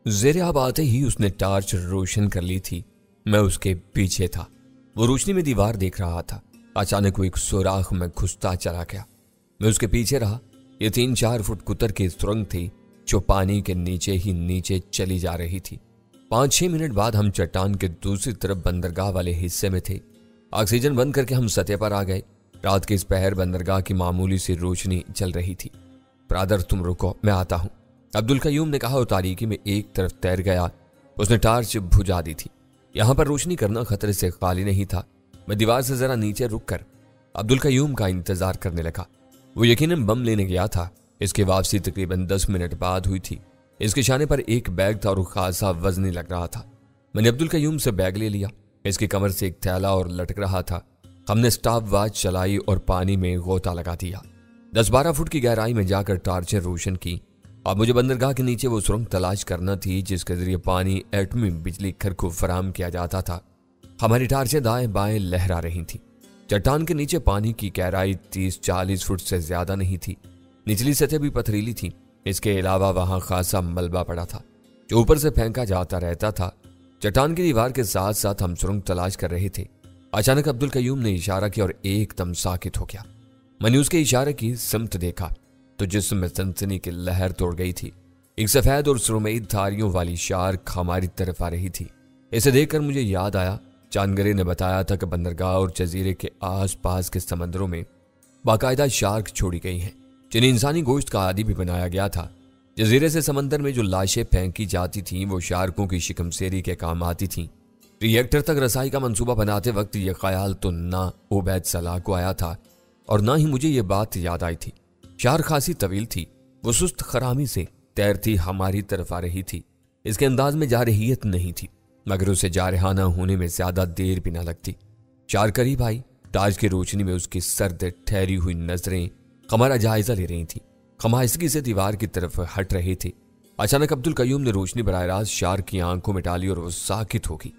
زیر آب آتے ہی اس نے ٹارچ روشن کر لی تھی۔ میں اس کے پیچھے تھا۔ وہ روشنی میں دیوار دیکھ رہا تھا۔ اچانک وہ ایک سوراخ میں گھستا چلا گیا۔ میں اس کے پیچھے رہا۔ یہ 3-4 فٹ کتر کی سرنگ تھی جو پانی کے نیچے ہی نیچے چلی جا رہی تھی۔ 5-6 منٹ بعد ہم چٹان کے دوسری طرف بندرگاہ والے حصے میں تھے۔ آکسیجن بند کر کے ہم سطح پر آ گئے۔ رات کے اس پہر بندرگاہ کی معمولی سی روشنی چل رہی تھی۔ برادر تم رکو، میں آتا ہوں، عبدالقیوم نے کہا اور تاریکی میں ایک طرف تیر گیا۔ اس نے ٹارچ بجھا دی تھی۔ یہاں پر روشنی کرنا خطرے سے خالی نہیں تھا۔ میں دیوار سے ذرا نیچے رک کر عبدالقیوم کا انتظار کرنے لگا۔ وہ یقیناً بم لینے گیا تھا۔ اس کی واپسی تقریباً 10 منٹ بعد ہوئی تھی۔ اس کے شانے پر ایک بیگ تھا اور خاصا وزنی لگ رہا تھا۔ میں نے عبدالقیوم سے بیگ لے لیا۔ اس کی کمر سے ایک تھیلا اور لٹک رہا تھا۔ ہم نے سٹاپ واچ چلائی اور پانی میں غوطہ لگا دیا۔ 10-12 فٹ کی گہرائی میں جا کر ٹارچیں روشن کی۔ اب مجھے بندرگاہ کے نیچے وہ سرنگ تلاش کرنا تھی جس کے ذریعے پانی ایٹمی بجلی گھر کو فراہم کیا جاتا تھا۔ ہماری ٹارچیں دائیں بائیں لہرا رہی تھیں۔ چٹان کے نیچے پانی کی گہرائی 30-40 فٹ سے زیادہ نہیں تھی۔ نچلی سطح بھی پتھریلی تھی۔ اس کے علاوہ وہاں خاصا ملبہ پڑا تھا جو اوپر سے پھینکا جاتا رہتا تھا۔ چٹان کی دیوار کے ساتھ ساتھ ہم سرنگ تلاش کر رہے تھے۔ اچانک عبدالقیوم نے اشارہ کیا اور ایک دم ساکت ہو گیا۔ میں نے اس کے اشارے کی سمت دیکھا تو جسم میں سنسنی کی لہر توڑ گئی تھی۔ ایک سفید اور سرمئی دھاریوں والی شارک ہماری طرف آ رہی تھی۔ اسے دیکھ کر مجھے یاد آیا چاندگرے نے بتایا تھا کہ بندرگاہ اور جزیرے کے آس پاس کے سمندروں میں باقاعدہ شارک چھوڑی گئی ہیں جنہیں انسانی گوشت کا عادی بھی بنایا گیا تھا۔ جزیرے سے سمندر میں جو لاشیں پھینکی جاتی تھیں وہ شارکوں کی شکم سیری کے کام آتی تھیں۔ ری ایکٹر تک رسائی کا منصوبہ بناتے وقت یہ خیال تو نہ عبید صلاح کو آیا تھا اور نہ ہی مجھے یہ بات یاد آئی تھی۔ شارک خاصی طویل تھی۔ وہ سست خرامی سے تیرتی ہماری طرف آ رہی تھی۔ اس کے انداز میں جارحیت نہیں تھی مگر اسے جارحانہ ہونے میں زیادہ دیر بھی نہ لگتی۔ شارک قریب آئی۔ ٹارچ کی روشنی میں اس کی سرد ٹھہری ہوئی نظریں ہمارا جائزہ لے رہی تھیں۔ خمائشگی سے دیوار کی طرف ہٹ رہے تھے۔ اچانک عبدالقیوم نے روشنی براہ راست شارک کی آنکھوں میں ڈالی اور وہ ساکت ہو گئی۔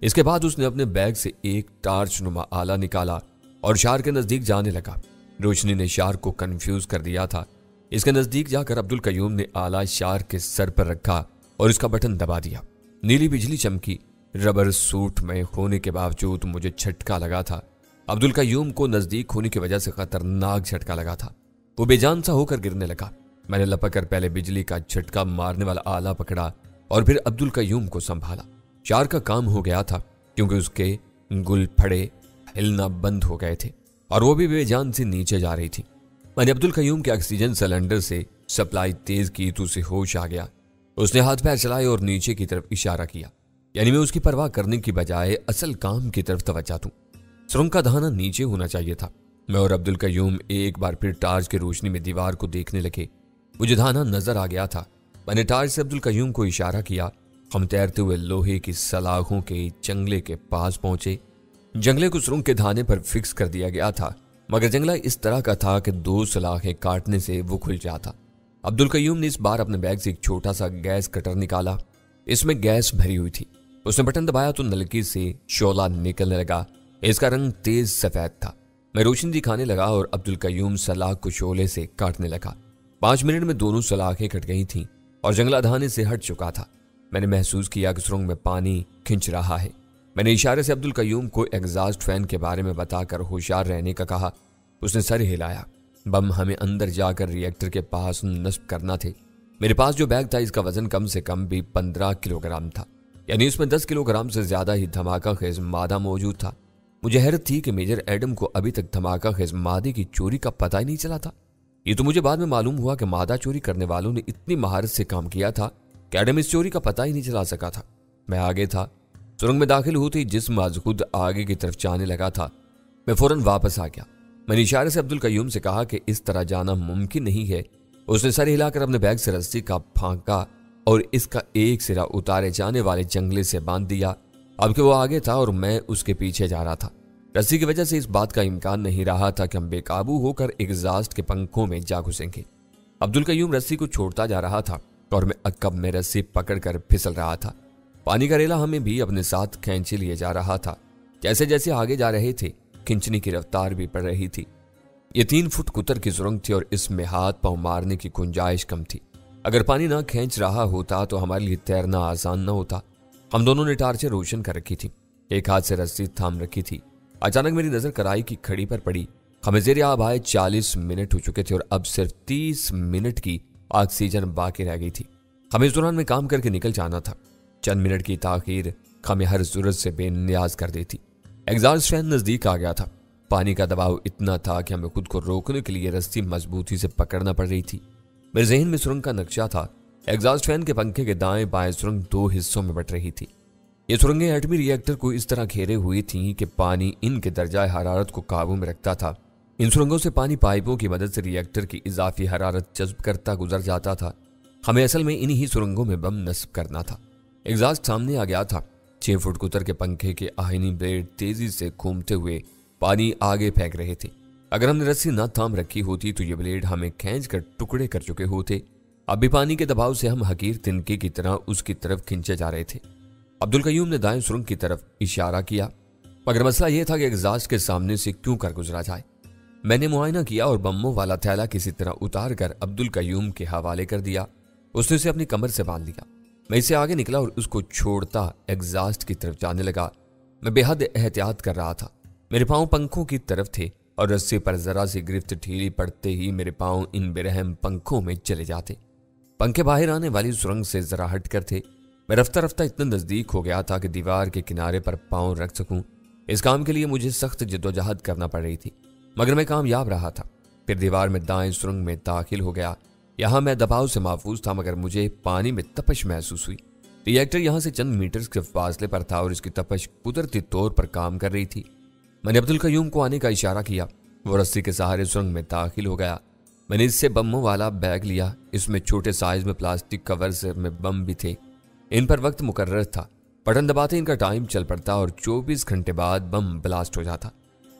اس کے بعد اس نے اپنے بیگ سے ایک ٹارچ نما آلہ نکالا اور شارک کے نزدیک جانے لگا۔ روشنی نے شارک کو کنفیوز کر دیا تھا۔ اس کے نزدیک جا کر عبدالقیوم نے آلہ شارک کے سر پر رکھا اور اس کا بٹن دبا دیا۔ نیلی بجلی چمکی۔ ربر سوٹ میں ہونے کے باوجود مجھے جھٹکا لگا تھا۔ عبدالقیوم کو نزدیک ہونے کی وجہ سے خطرناک جھٹکا لگا تھا۔ وہ بے جان سا ہو کر گرنے لگا۔ میں نے لپک کر پہلے بجلی کا جھٹکا مارنے والا آلہ پکڑا اور پھر عبدالقیوم کو سنبھالا۔ شارک کا کام ہو گیا تھا کیونکہ اس کے گل پھڑے ہلنا بند ہو گئے تھے اور وہ بھی بے جان سے نیچے جا رہی تھی۔ میں نے عبدالقیوم کے آکسیجن سلنڈر سے سپلائی تیز کی تو اسے ہوش آ گیا۔ اس نے ہاتھ پیر چلائے اور نیچے کی طرف اشارہ کیا، یعنی میں اس کی پرواہ کرنے کی بجائے اصل کام کی طرف توجہ دوں۔ سرنگ کا دہانہ نیچے ہونا چاہیے تھا۔ میں اور عبدالقیوم ایک بار پھر ٹارچ کی روشنی میں دیوار کو دیکھنے لگے۔ مجھے دہانہ نظر آ گیا تھا۔ میں نے ٹارچ سے عبدالقیوم کو اشارہ کیا۔ ہم تیرتے ہوئے لوہے کی سلاخوں کے جنگلے کے پاس پہنچے۔ جنگلے کو سرنگ کے دہانے پر فکس کر دیا گیا تھا مگر جنگلہ اس طرح کا تھا کہ 2 سلاخیں کاٹنے سے وہ کھل جاتا۔ عبدالقیوم نے اس بار اپنے بیگ سے ایک چھوٹا سا گیس کٹر نکالا۔ اس میں گیس بھری ہوئی تھی۔ اس نے بٹن دبایا تو نلکی سے شعلہ نکلنے لگا۔ اس کا رنگ تیز سفید تھا۔ میں روشنی دکھانے لگا اور عبدالقیوم سلاخ کو شعلے سے کاٹنے لگا۔ 5 منٹ میں دونوں سلاخیں کٹ گئی تھیں اور جنگلہ دہانے سے ہٹ چکا تھا۔ میں نے محسوس کیا کہ سرنگ میں پانی کھنچ رہا ہے۔ میں نے اشارے سے عبدالقیوم کو ایگزاسٹ فین کے بارے میں بتا کر ہوشیار رہنے کا کہا۔ اس نے سر ہلایا۔ بم ہمیں اندر جا کر ری ایکٹر کے پاس نصب کرنا تھے۔ میرے پاس جو بیگ تھا اس کا وزن کم سے کم بھی 15 کلو گرام تھا، یعنی اس میں 10 کلو گرام سے زیادہ ہی دھماکہ خیز مادہ موجود تھا۔ مجھے حیرت تھی کہ میجر ایڈم کو ابھی تک دھماکہ خیز مادے کی چوری کا پتہ ہی نہیں چلا تھا۔ یہ تو مجھے بعد میں معلوم ہوا کہ مادہ چوری کرنے والوں نے اتنی مہارت سے کام کیا تھا کہ ایڈم اس چوری کا پتہ ہی نہیں چلا سکا تھا۔ میں آگے تھا۔ سرنگ میں داخل ہوتے ہی جسم از خود آگے کی طرف جانے لگا تھا۔ میں فوراً واپس آ گیا۔ میں نے اشارے سے عبدالقیوم سے کہا کہ اس طرح جانا ممکن نہیں ہے۔ اس نے سر ہلا کر اپنے بیگ سے رسی کا پھانکا اور اس کا ایک سرا اتارے جانے والے جنگلے سے باندھ دیا۔ اب کہ وہ آگے تھا اور میں اس کے پیچھے جا رہا تھا۔ رسی کی وجہ سے اس بات کا امکان نہیں رہا تھا کہ ہم بے قابو ہو کر ایگزاسٹ کے پنکھوں میں جا گھسیں گے۔ عبدالقیوم رسی کو چھوڑتا جا رہا تھا اور میں عقب میں رسی پکڑ کر پھسل رہا تھا۔ پانی کا ریلا ہمیں بھی اپنے ساتھ کھینچے لیے جا رہا تھا۔ جیسے جیسے آگے جا رہے تھے کھنچنے کی رفتار بھی بڑھ رہی تھی۔ یہ 3 فٹ قطر کی سرنگ تھی اور اس میں ہاتھ پاؤں مارنے کی گنجائش کم تھی۔ अगर पानी ना खींच रहा होता तो हमारे लिए तैरना आसान न होता। हम दोनों ने टार्चें रोशन कर रखी थी, एक हाथ से रस्सी थाम रखी थी। अचानक मेरी नजर कराई की खड़ी पर पड़ी। हमें ज़ेरे आब आए 40 मिनट हो चुके थे और अब सिर्फ 30 मिनट की ऑक्सीजन बाकी रह गई थी। हमें इस दौरान में काम करके निकल जाना था। चंद मिनट की ताखीर हमें हर जरूरत से बेनियाज कर देती। एग्जॉस्ट फैन नजदीक आ गया था। पानी का दबाव इतना था कि हमें खुद को रोकने के लिए रस्सी मजबूती से पकड़ना पड़ रही थी। मेरे जहन में सुरंग का नक्शा था। एग्जॉस्ट फैन के पंखे के दाएं बाएं सुरंग 2 हिस्सों में बट रही थी। ये सुरंगें एटमी रिएक्टर को इस तरह घेरे हुई थीं कि पानी इनके दर्जा हरारत को काबू में रखता था। इन सुरंगों से पानी पाइपों की मदद से रिएक्टर की इजाफी हरारत जज्ब करता गुजर जाता था। हमें असल में इन्हीं सुरंगों में बम नस्ब करना था। एग्जॉस्ट सामने आ गया था। 6 फुट कुतर के पंखे के आहिनी ब्लेड तेजी से घूमते हुए पानी आगे फेंक रहे थे। अगर हमने रस्सी न थाम रखी होती तो ये ब्लेड हमें खींच कर टुकड़े कर चुके होते। अब भी पानी के दबाव से हम हकीर तिनके की तरह उसकी तरफ खींचे जा रहे थे। अब्दुल कयूम ने दाएं सुरंग की तरफ इशारा किया, मगर मसला यह था कि एग्जॉस्ट के सामने से क्यों कर गुजरा जाए। मैंने मुआयना किया और बम्मों वाला थैला किसी तरह उतार कर अब्दुल कयूम के हवाले कर दिया। उसने उसे अपनी कमर से बांध लिया। मैं इससे आगे निकला और उसको छोड़ता एग्जॉस्ट की तरफ जाने लगा। मैं बेहद एहतियात कर रहा था। मेरे पांव पंखों की तरफ थे और रस्सी पर जरा सी गिरफ्त ढीली पड़ते ही मेरे पांव इन बेरहम पंखों में चले जाते। पंखे बाहर आने वाली सुरंग से जरा हट कर थे। मैं रफ्ता रफ्ता इतना नजदीक हो गया था कि दीवार के किनारे पर पांव रख सकूं। इस काम के लिए मुझे सख्त जद्दोजहद करना पड़ रही थी, मगर मैं कामयाब रहा था। फिर दीवार में दाएं सुरंग में दाखिल हो गया। यहां मैं दबाव से महफूज था, मगर मुझे पानी में तपश महसूस हुई। रिएक्टर यहां से चंद मीटर के फासले पर था और इसकी तपश कुदरती तौर पर काम कर रही थी। मैंने अब्दुल कयूम को आने का इशारा किया। वो रस्सी के सहारे सुरंग में दाखिल हो गया। मैंने इससे बमों वाला बैग लिया। इसमें छोटे साइज में प्लास्टिक कवर में बम भी थे। इन पर वक्त मुकर्रर था। बटन दबाते इनका टाइम चल पड़ता और 24 घंटे बाद बम ब्लास्ट हो जाता।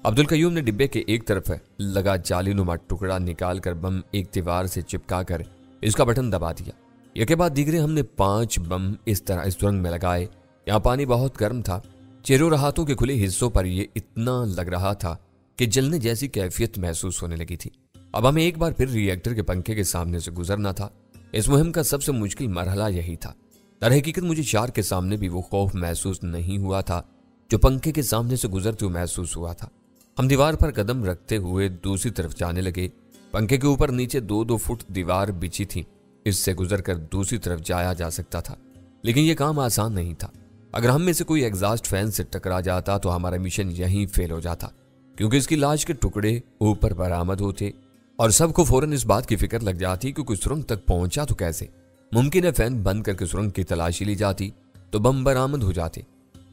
अब्दुल कयूम ने डिब्बे के एक तरफ लगा जालीनुमा टुकड़ा निकाल कर बम एक दीवार से चिपका कर इसका बटन दबा दिया। इसके बाद दीगरे हमने 5 बम इस तरह इस सुरंग में लगाए। यहाँ पानी बहुत गर्म था। चेहरों और हाथों के खुले हिस्सों पर यह इतना लग रहा था कि जलने जैसी कैफियत महसूस होने लगी थी। अब हमें एक बार फिर रिएक्टर के पंखे के सामने से गुजरना था। इस मुहिम का सबसे मुश्किल मरहला यही था। दर हकीकत मुझे शार्क के सामने भी वो खौफ महसूस नहीं हुआ था जो पंखे के सामने से गुजरते हुए महसूस हुआ था। हम दीवार पर कदम रखते हुए दूसरी तरफ जाने लगे। पंखे के ऊपर नीचे 2-2 फुट दीवार बिछी थी। इससे गुजरकर दूसरी तरफ जाया जा सकता था, लेकिन यह काम आसान नहीं था। अगर हम में से कोई एग्जॉस्ट फैन से टकरा जाता तो हमारा मिशन यहीं फेल हो जाता, क्योंकि इसकी लाश के टुकड़े ऊपर बरामद होते और सबको फौरन इस बात की फिक्र लग जाती कि कोई सुरंग तक पहुंचा तो कैसे। मुमकिन है फैन बंद करके सुरंग की तलाशी ली जाती तो बम बरामद हो जाते,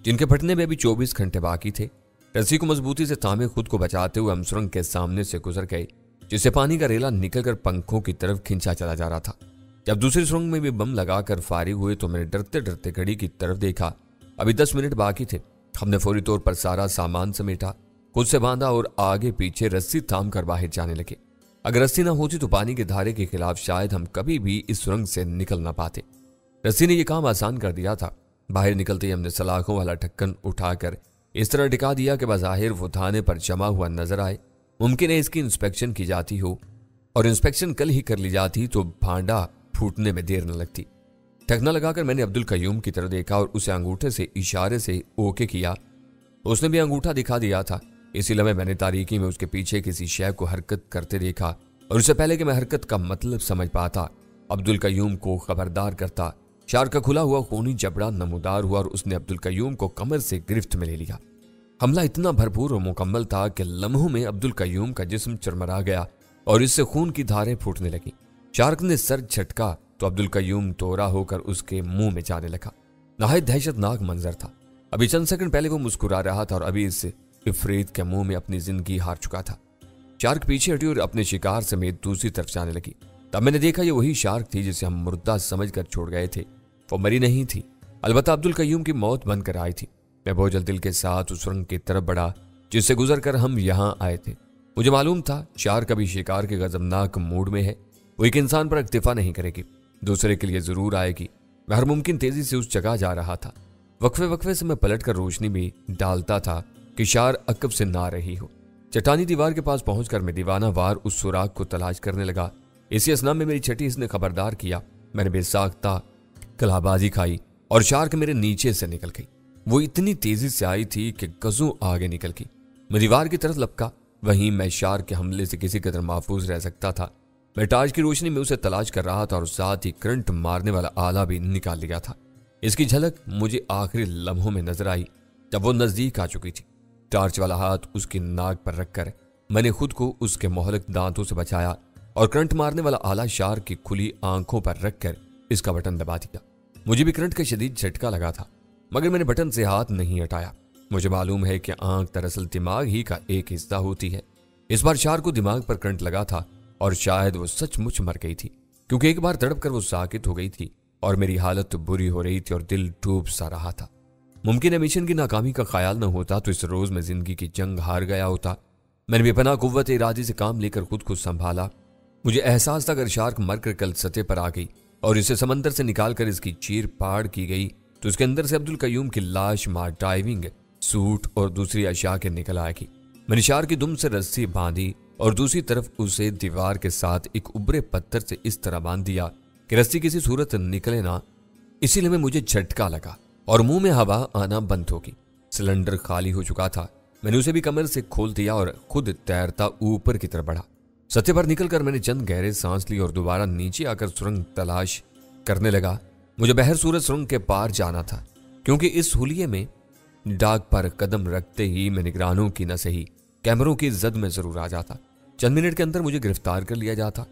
जिनके फटने में भी 24 घंटे बाकी थे। रस्सी को मजबूती से थामे खुद को बचाते हुए हम सुरंग के सामने से गुजर गए, जिससे पानी का रेला निकलकर पंखों की तरफ खींचा चला जा रहा था। जब दूसरी सुरंग में भी बम लगाकर फारिग हुए तो मैंने डरते डरते घड़ी की तरफ देखा। अभी 10 मिनट बाकी थे। हमने फौरी तौर पर सारा सामान समेटा, खुद से बांधा और आगे पीछे रस्सी थाम कर बाहर जाने लगे। अगर रस्सी ना होती तो पानी के धारे के खिलाफ शायद हम कभी भी इस सुरंग से निकल ना पाते। रस्सी ने यह काम आसान कर दिया था। बाहर निकलते ही हमने सलाखों वाला ढक्कन उठाकर इस तरह टिका दिया कि बाज़ाहिर वो थाने पर जमा हुआ नजर आए। मुमकिन है इसकी इंस्पेक्शन की जाती हो, और इंस्पेक्शन कल ही कर ली जाती तो भांडा फूटने में देर न लगती। ठकना लगाकर मैंने अब्दुल कयूम की तरफ देखा और उसे अंगूठे से इशारे से ओके किया। उसने भी अंगूठा दिखा दिया था। इसी लम्हे मैंने तारीकी में उसके पीछे किसी शय को हरकत करते देखा, और उससे पहले कि मैं हरकत का मतलब समझ पाता अब्दुल कयूम को खबरदार करता। शार्क का खुला हुआ खूनी जबड़ा नमूदार हुआ और उसने अब्दुल कयूम को कमर से गिरफ्त में ले लिया। हमला इतना भरपूर और मुकम्मल था कि लम्हों में अब्दुल कयूम का जिस्म चरमरा गया और इससे खून की धारें फूटने लगी। शार्क ने सर झटका तो अब्दुल कयूम तोरा होकर उसके मुंह में जाने लगा। नहायत दहशतनाक मंजर था। अभी चंद सेकंड पहले वो मुस्कुरा रहा था और अभी इस इफरीत के मुंह में अपनी जिंदगी हार चुका था। शार्क पीछे हटी और अपने शिकार समेत दूसरी तरफ जाने लगी। तब मैंने देखा ये वही शार्क थी जिसे हम मुर्दा समझकर छोड़ गए थे। वो मरी नहीं थी, अलबत्ता अब्दुल कयूम की मौत बनकर आई थी। मैं बोझल दिल के साथ उस सुरंग की तरफ बढ़ा जिससे गुजर कर हम यहाँ आए थे। मुझे मालूम था शार्क अभी शिकार के गजबनाक मूड में है। वो एक इंसान पर इक्तिफा नहीं करेगी, दूसरे के लिए जरूर आएगी। मैं हर मुमकिन तेजी से उस जगह जा रहा था। वक्फे वक्फे से मैं पलट कर रोशनी में डालता था कि शार अकब से ना रही हो। चट्टानी दीवार के पास पहुंचकर मैं दीवाना वार उस सुराग को तलाश करने लगा। इसी असना में मेरी छठी इसने खबरदार किया मैंने बेसाख्ता कलाबाजी खाई और शार्क मेरे नीचे से निकल गई। वो इतनी तेजी से आई थी कि गजों आगे निकल गई। मैं दीवार की तरफ लपका, वहीं मैं शार्क के हमले से किसी कदर महफूज रह सकता था। मैं टार्च की रोशनी में उसे तलाश कर रहा था और साथ ही करंट मारने वाला आला भी निकाल लिया था। इसकी झलक मुझे आखिरी लम्हों में नजर आई जब वो नजदीक आ चुकी थी। टार्च वाला हाथ उसकी नाक पर रखकर मैंने खुद को उसके मोहलक दांतों से बचाया और करंट मारने वाला आला शार्क की खुली आंखों पर रखकर इसका बटन दबा दिया। मुझे भी करंट का शदीद झटका लगा था, मगर मैंने बटन से हाथ नहीं हटाया। मुझे मालूम है कि आंख दरअसल दिमाग ही का एक हिस्सा होती है। इस बार शार्क को दिमाग पर करंट लगा था और शायद वो सचमुच मर गई थी, क्योंकि एक बार तड़प कर वो साकित हो गई थी और मेरी हालत बुरी हो रही थी और दिल डूब सा रहा था। मुमकिन है मिशन की नाकामी का ख्याल न होता तो इस रोज में जिंदगी की जंग हार गया होता। मैंने बेपनाह कुव्वत इरादे से काम लेकर खुद को संभाला। मुझे एहसास था अगर शार्क मरकर कल सतह पर आ गई और इसे समंदर से निकालकर इसकी चीर पाड़ की गई तो उसके अंदर से अब्दुल कयूम की लाश मार ड्राइविंग सूट और दूसरी अशिया के निकल आएगी। मैंने शार्क की दुम से रस्सी बांधी और दूसरी तरफ उसे दीवार के साथ एक उबरे पत्थर से इस तरह बांध दिया कि रस्सी किसी सूरत निकले ना। इसीलिए में मुझे झटका लगा और मुंह में हवा आना बंद होगी। सिलेंडर खाली हो चुका था। मैंने उसे भी कमर से खोल दिया और खुद तैरता ऊपर की तरफ बढ़ा। सतह पर निकलकर मैंने चंद गहरे सांस ली और दोबारा नीचे आकर सुरंग तलाश करने लगा। मुझे बहर सूरज सुरंग के पार जाना था, क्योंकि इस हुलिये में डाक पर कदम रखते ही मैं निगरानों की न सही कैमरों की जद में जरूर आ जाता। चंद मिनट के अंदर मुझे गिरफ्तार कर लिया जाता।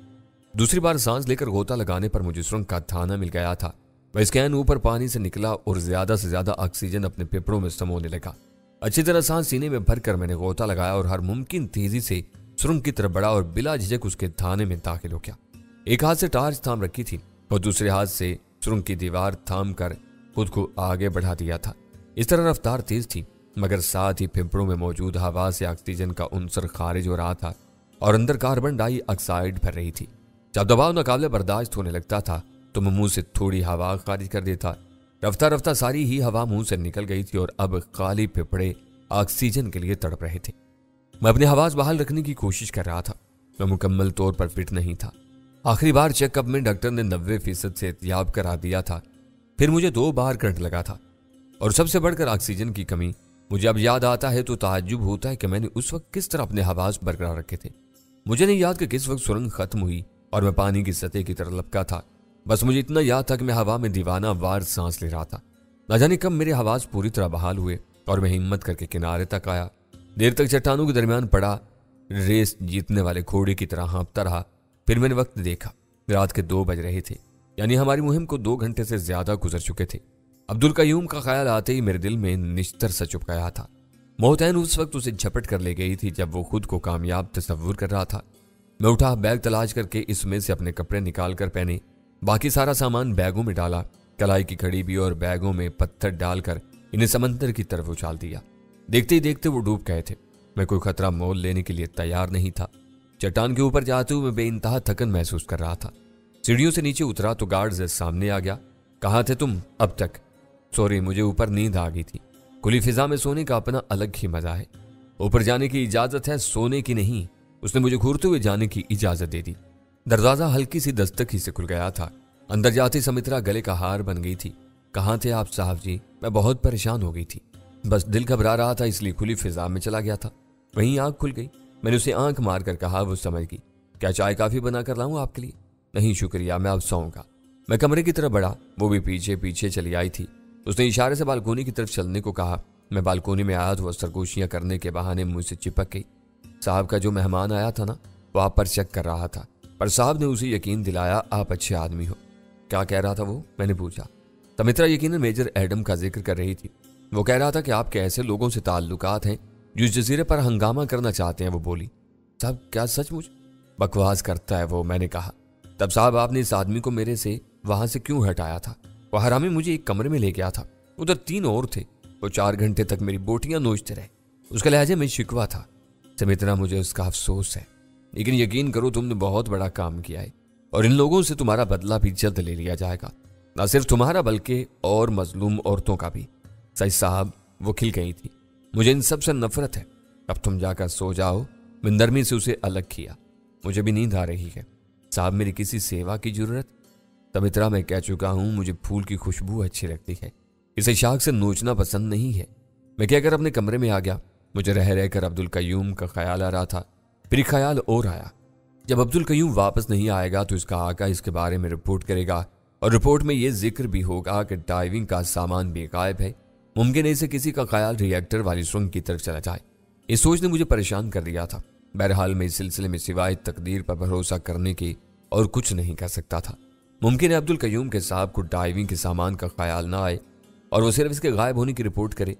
दूसरी बार सांस लेकर गोता लगाने पर मुझे सुरंग का थाना मिल गया था। वह स्कैन ऊपर पानी से निकला और ज्यादा से ज्यादा ऑक्सीजन अपने फेफड़ों में समोने लगा। अच्छी तरह सांस सीने में भरकर मैंने गोता लगाया और हर मुमकिन तेजी से सुरंग की तरफ बढ़ा और बिला झिझक उसके थाने में दाखिल हो गया। एक हाथ से टार्च थाम रखी थी और दूसरे हाथ से सुरंग की दीवार थाम कर खुद को आगे बढ़ा दिया था। इस तरह रफ्तार तेज थी, मगर साथ ही फेफड़ों में मौजूद हवा से ऑक्सीजन का उनसर खारिज हो रहा था और अंदर कार्बन डाइऑक्साइड भर रही थी। जब दबाव नाकाबिले बर्दाश्त होने लगता था तो मैं मुंह से थोड़ी हवा खारिज कर देता। रफ्ता रफ्ता सारी ही हवा मुंह से निकल गई थी और अब खाली फेफड़े ऑक्सीजन के लिए तड़प रहे थे। मैं अपनी आवाज बहाल रखने की कोशिश कर रहा था। मैं मुकम्मल तौर पर फिट नहीं था। आखिरी बार चेकअप में डॉक्टर ने 90% से एहतियाब करा दिया था। फिर मुझे 2 बार करंट लगा था और सबसे बढ़कर ऑक्सीजन की कमी। मुझे अब याद आता है तो ताज्जुब होता है कि मैंने उस वक्त किस तरह अपने हवास बरकरार रखे थे। मुझे नहीं याद कि किस वक्त सुरंग खत्म हुई और मैं पानी की सतह की तरफ लपका था। बस मुझे इतना याद था कि मैं हवा में दीवाना वार सांस ले रहा था। न जाने कब मेरे हवास पूरी तरह बहाल हुए और मैं हिम्मत करके किनारे तक आया। देर तक चट्टानों के दरमियान पड़ा रेस जीतने वाले घोड़े की तरह हाँपता रहा। फिर मैंने वक्त देखा, रात के 2 बज रहे थे, यानी हमारी मुहिम को 2 घंटे से ज्यादा गुजर चुके थे। अब्दुल कयूम का ख्याल आते ही मेरे दिल में निश्तर सा चुप गया था। मौतैन उस वक्त उसे झपट कर ले गई थी जब वो खुद को कामयाब तस्वुर कर रहा था। मैं उठा, बैग तलाश करके इसमें से अपने कपड़े निकाल कर पहने, बाकी सारा सामान बैगों में डाला। कलाई की घड़ी भी और बैगों में पत्थर डालकर इन्हें समंदर की तरफ उछाल दिया। देखते ही देखते वो डूब गए थे। मैं कोई खतरा मोल लेने के लिए तैयार नहीं था। चट्टान के ऊपर जाते हुए मैं बेइंतहा थकन महसूस कर रहा था। सीढ़ियों से नीचे उतरा तो गार्ड सामने आ गया। कहाँ थे तुम अब तक? सॉरी, मुझे ऊपर नींद आ गई थी। खुली फिजा में सोने का अपना अलग ही मजा है। ऊपर जाने की इजाजत है, सोने की नहीं। उसने मुझे घूरते हुए जाने की इजाजत दे दी। दरवाजा हल्की सी दस्तक ही से खुल गया था। अंदर जाते समित्रा गले का हार बन गई थी। कहाँ थे आप साहब जी? मैं बहुत परेशान हो गई थी, बस दिल घबरा रहा था, इसलिए खुली फिजा में चला गया था। वहीं आंख खुल गई। मैंने उसे आंख मार कर कहा, वो समझ गई। क्या चाय काफी बना कर लाऊं आपके लिए? नहीं शुक्रिया, मैं अब सोऊंगा। मैं कमरे की तरफ बढ़ा। वो भी पीछे पीछे चली आई थी। उसने इशारे से बालकोनी की तरफ चलने को कहा। मैं बालकोनी में आया तो वह सरगोशियां करने के बहाने मुझसे चिपक गई। साहब का जो मेहमान आया था ना, वो आप पर शक कर रहा था, पर साहब ने उसे यकीन दिलाया आप अच्छे आदमी हो। क्या कह रहा था वो? मैंने पूछा। समित्रा यकीनन मेजर एडम का जिक्र कर रही थी। वो कह रहा था कि आपके ऐसे लोगों से ताल्लुकात हैं जो इस जजीरे पर हंगामा करना चाहते हैं। वो बोली। साहब क्या सचमुच? बकवास करता है वो, मैंने कहा। तब साहब आपने इस आदमी को मेरे से वहां से क्यों हटाया था? वो हरामी मुझे एक कमरे में ले गया था, उधर 3 और थे। वो 4 घंटे तक मेरी बोटियां नोचते रहे। उसके लहजे में शिकवा था। समित्रा, मुझे उसका अफसोस है, लेकिन यकीन करो तुमने बहुत बड़ा काम किया है और इन लोगों से तुम्हारा बदला भी जल्द ले लिया जाएगा। न सिर्फ तुम्हारा बल्कि और मजलूम औरतों का भी। सही साहब, वो खिल गई थी। मुझे इन सब से नफरत है। अब तुम जाकर सो जाओ। मैं नरमी से उसे अलग किया। मुझे भी नींद आ रही है। साहब, मेरी किसी सेवा की जरूरत? समित्रा, मैं कह चुका हूं मुझे फूल की खुशबू अच्छी लगती है, इसे शाख से नोचना पसंद नहीं है। मैं कहकर अपने कमरे में आ गया। मुझे रह रहकर अब्दुल कयूम का ख्याल आ रहा था। फिर ख्याल और आया, जब अब्दुल कयूम वापस नहीं आएगा तो इसका आका इसके बारे में रिपोर्ट करेगा और रिपोर्ट में यह जिक्र भी होगा कि डाइविंग का सामान भी गायब है। मुमकिन है इसे किसी का ख्याल रिएक्टर वाली सुरंग की तरफ चला जाए। इस सोच ने मुझे परेशान कर दिया था। बहरहाल मैं इस सिलसिले में सिवाय तकदीर पर भरोसा करने की और कुछ नहीं कर सकता था। मुमकिन है अब्दुल कयूम के साहब को डाइविंग के सामान का ख्याल ना आए और वो सिर्फ इसके गायब होने की रिपोर्ट करे।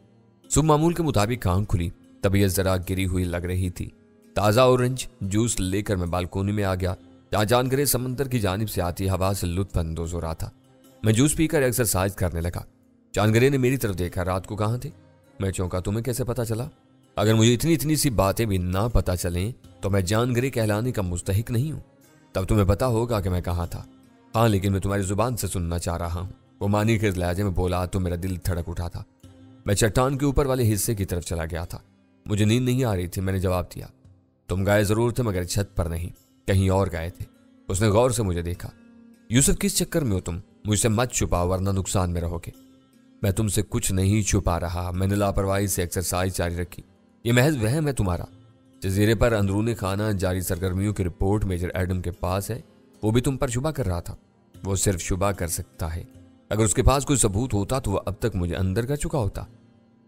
सुबह मामूल के मुताबिक आंख खुली, तबीयत जरा गिरी हुई लग रही थी। ताज़ा ऑरेंज जूस लेकर मैं बालकोनी में आ गया, जहाँ जानकर समंदर की जानिब से आती हवा से लुत्फ अंदोज हो रहा था। मैं जूस पीकर एक्सरसाइज करने लगा। जानगरे ने मेरी तरफ देखा, रात को कहाँ थे? मैं चौंका, तुम्हें कैसे पता चला? अगर मुझे इतनी इतनी सी बातें भी ना पता चलें तो मैं जानगरे कहलाने का मुस्तहिक नहीं हूँ। तब तुम्हें पता होगा कि मैं कहाँ था। हाँ, लेकिन मैं तुम्हारी जुबान से सुनना चाह रहा हूँ, वो मानी के लहजे में बोला तो मेरा दिल धड़क उठा था। मैं चट्टान के ऊपर वाले हिस्से की तरफ चला गया था। मुझे नींद नहीं आ रही थी। मैंने जवाब दिया, तुम गए जरूर थे मगर छत पर नहीं, कहीं और गए थे। उसने गौर से मुझे देखा। यूसुफ, किस चक्कर में हो तुम? मुझसे मत छुपाओ वरना नुकसान में रहोगे। मैं तुमसे कुछ नहीं छुपा रहा। मैंने लापरवाही से एक्सरसाइज जारी रखी। ये महज वहम है तुम्हारा। जजीरे पर अंदरूनी खाना जारी सरगर्मियों की रिपोर्ट मेजर एडम के पास है। वो भी तुम पर शुबा कर रहा था। वो सिर्फ शुबा कर सकता है। अगर उसके पास कोई सबूत होता तो वह अब तक मुझे अंदर कर चुका होता।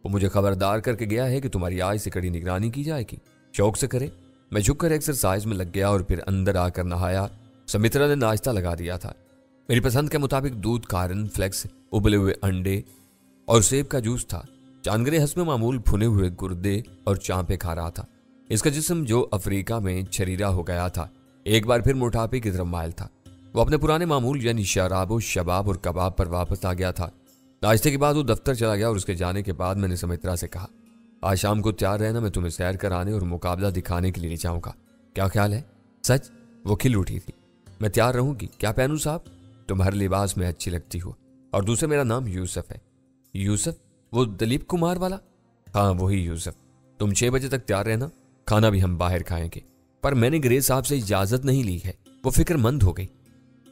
वो मुझे खबरदार करके गया है कि तुम्हारी आज से कड़ी निगरानी की जाएगी। शौक से करे। मैं झुककर एक्सरसाइज में लग गया और फिर अंदर आकर नहाया। समित्रा ने नाश्ता लगा दिया था। मेरी पसंद के मुताबिक दूध, कारण फ्लेक्स, उबले हुए अंडे और सेब का जूस था। जानगरे हस्मे मामूल भुने हुए गुर्दे और चांपे खा रहा था। इसका जिस्म जो अफ्रीका में छरीरा हो गया था, एक बार फिर मोटापे की तरफ मायल था। वो अपने पुराने मामूल यानी शराब, शबाब और कबाब पर वापस आ गया था। नाश्ते के बाद वो दफ्तर चला गया और उसके जाने के बाद मैंने समित्रा से कहा, आज शाम को तैयार रहना, मैं तुम्हें सैर कराने और मुकाबला दिखाने के लिए ले जाऊंगा। क्या ख्याल है? सच? वो खिल उठी थी। मैं तैयार रहूंगी। क्या पहनूं साहब? तुम हर लिबास में अच्छी लगती हो। और दूसरे, मेरा नाम यूसुफ है। यूसुफ? वो दिलीप कुमार वाला? हाँ, वही यूसुफ। तुम 6 बजे तक तैयार रहना। खाना भी हम बाहर खाएंगे। पर मैंने ग्रेस साहब से इजाजत नहीं ली है। वो फिक्रमंद हो गई।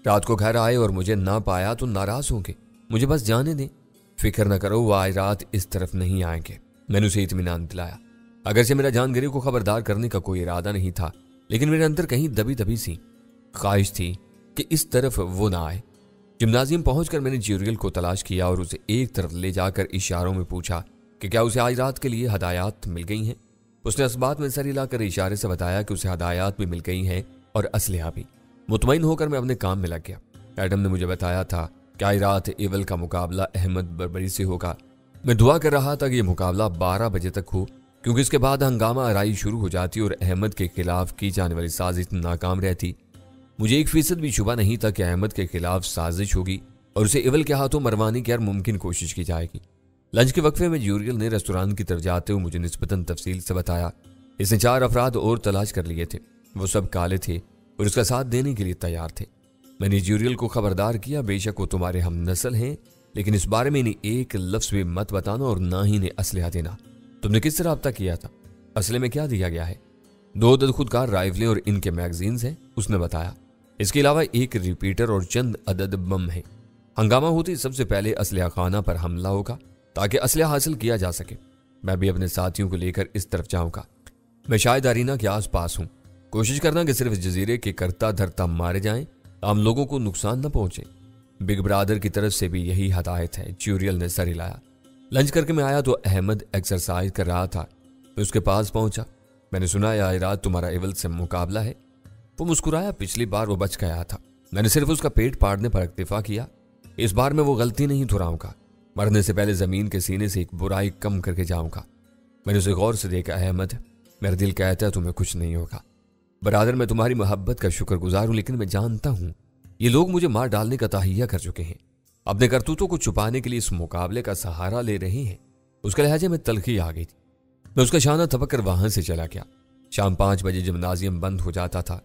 रात को घर आए और मुझे ना पाया तो नाराज होंगे। मुझे बस जाने दें। फिक्र न करो, वो आज रात इस तरफ नहीं आएंगे। मैंने उसे इत्मीनान दिलाया। अगरचे मेरा जानगरी को खबरदार करने का कोई इरादा नहीं था, लेकिन मेरे अंदर कहीं दबी दबी सी ख्वाहिश थी कि इस तरफ वो ना आए। जिम्नाजियम पहुंचकर मैंने ज्यूरियल को तलाश किया और उसे एक तरफ ले जाकर इशारों में पूछा कि क्या उसे आज रात के लिए हदायत मिल गई हैं। उसने असबात में सर हिलाकर इशारे से बताया कि उसे हदायत भी मिल गई हैं और असलहा भी। मुतमईन होकर मैं अपने काम में लग गया। एडम ने मुझे बताया था कि आज रात एवल का मुकाबला अहमद बर्बरी से होगा। मैं दुआ कर रहा था कि यह मुकाबला 12 बजे तक हो, क्योंकि इसके बाद हंगामा आराई शुरू हो जाती और अहमद के खिलाफ की जाने वाली साजिश नाकाम रहती। मुझे 1% भी शुबा नहीं था कि अहमद के खिलाफ साजिश होगी और उसे एवल के हाथों मरवाने की हर मुमकिन कोशिश की जाएगी। लंच के वक्फे में ज्यूरियल ने रेस्टोरेंट की तरफ जाते हुए मुझे निस्बतन तफसील से बताया। इसने 4 अफराद और तलाश कर लिए थे। वो सब काले थे और उसका साथ देने के लिए तैयार थे। मैंने ज्यूरियल को खबरदार किया, बेशक वो तुम्हारे हम नस्ल हैं, लेकिन इस बारे में इन्हें एक लफ्ज भी मत बताना और ना ही इन्हें असलहा देना। तुमने किससे रब्ता किया था? असले में क्या दिया गया है? 2 अदद खुदकार राइफलें और इनके मैगजीन्स हैं, उसने बताया। इसके अलावा एक रिपीटर और चंद अदद बम है। हंगामा होते सबसे पहले असलहा खाना पर हमला होगा ताकि असलहा हासिल किया जा सके। मैं भी अपने साथियों को लेकर इस तरफ जाऊंगा। मैं शायद अरीना के आस पास हूँ। कोशिश करना कि सिर्फ जजीरे के करता धरता मारे जाएं, आम लोगों को नुकसान न पहुंचे। बिग ब्रादर की तरफ से भी यही हदायत है। ज्यूरियल ने सर हिलाया। लंच करके मैं आया तो अहमद एक्सरसाइज कर रहा था। मैं उसके पास पहुंचा। मैंने सुना है आज रात तुम्हारा एवल से मुकाबला है। वो मुस्कुराया। पिछली बार वो बच गया था। मैंने सिर्फ उसका पेट फाड़ने पर इक्तिफा किया। इस बार मैं वो गलती नहीं दोहराऊंगा। मरने से पहले जमीन के सीने से एक बुराई कम करके जाऊंगा। मैंने उसे गौर से देखा। अहमद, मेरा दिल कहता है तुम्हें कुछ नहीं होगा। बरादर, मैं तुम्हारी मोहब्बत का शुक्रगुजार हूं, लेकिन मैं जानता हूं ये लोग मुझे मार डालने का तहिया कर चुके हैं। अपने करतूतों को छुपाने के लिए इस मुकाबले का सहारा ले रहे हैं। उसके लहजे में तलखी आ गई थी। मैं उसका शाना थपक कर वहां से चला गया। शाम 5 बजे जिम्नाजियम बंद हो जाता था।